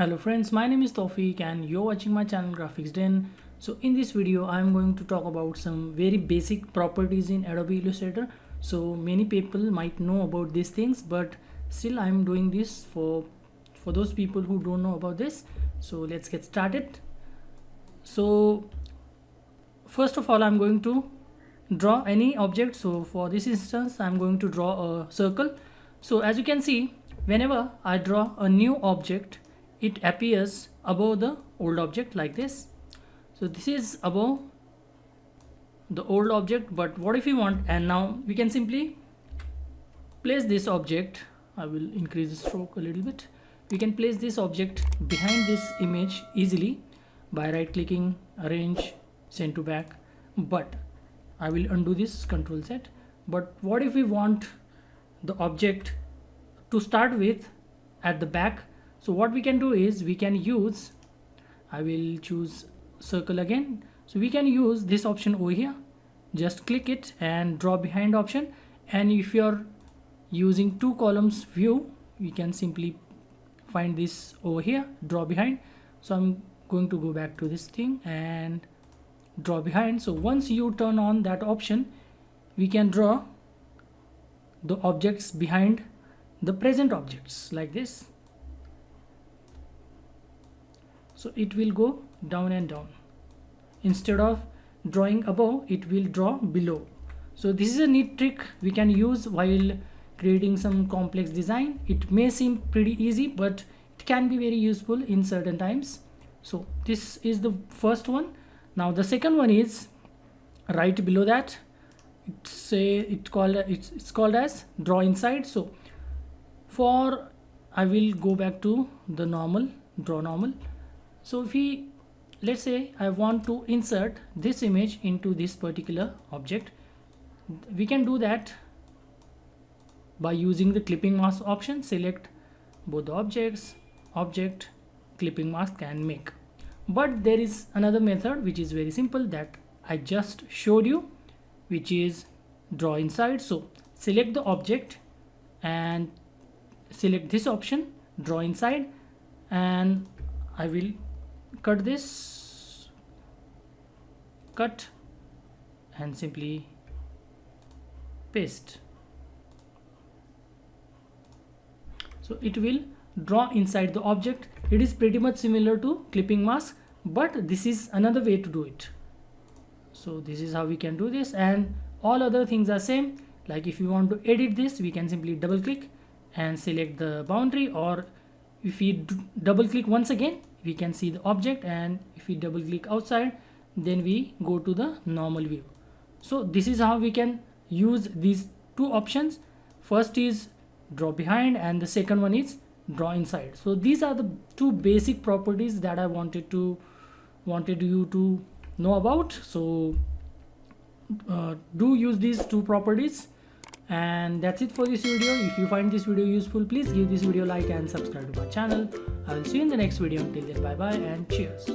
Hello friends, my name is Tawfiq and you're watching my channel Graphics Den. So in this video I'm going to talk about some very basic properties in Adobe Illustrator. So many people might know about these things, but still I'm doing this for those people who don't know about this. So let's get started. So first of all, I'm going to draw any object. So for this instance I'm going to draw a circle. So as you can see, whenever I draw a new object, it appears above the old object like this. So this is above the old object, but what if we want, and now we can simply place this object. I will increase the stroke a little bit. We can place this object behind this image easily by right clicking, arrange, send to back, but I will undo this, Control Z. But what if we want the object to start with at the back? So what we can do is we can use, I will choose circle again. So we can use this option over here. Just click it and draw behind option. And if you're using two columns view, we can simply find this over here, draw behind. So I'm going to go back to this thing and draw behind. So once you turn on that option, we can draw the objects behind the present objects like this. So it will go down and down. Instead of drawing above, it will draw below. So this is a neat trick we can use while creating some complex design. It may seem pretty easy, but it can be very useful in certain times. So this is the first one. Now the second one is right below that. It's called as draw inside. So I will go back to the normal, draw normal. So if let's say I want to insert this image into this particular object, we can do that by using the clipping mask option. Select both the objects, object, clipping mask, and make. But there is another method which is very simple that I just showed you, which is draw inside. So select the object and select this option, draw inside, and I will cut this, cut, and simply paste. So it will draw inside the object. It is pretty much similar to clipping mask, but this is another way to do it. So this is how we can do this, and all other things are same. Like if you want to edit this, we can simply double click and select the boundary, or if we double click once again, we can see the object, and if we double click outside, then we go to the normal view. So this is how we can use these two options. First is draw behind and the second one is draw inside. So these are the two basic properties that I wanted you to know about. So do use these two properties. And that's it for this video. If you find this video useful, please give this video a like and subscribe to my channel. I will see you in the next video. Until then, bye bye and cheers.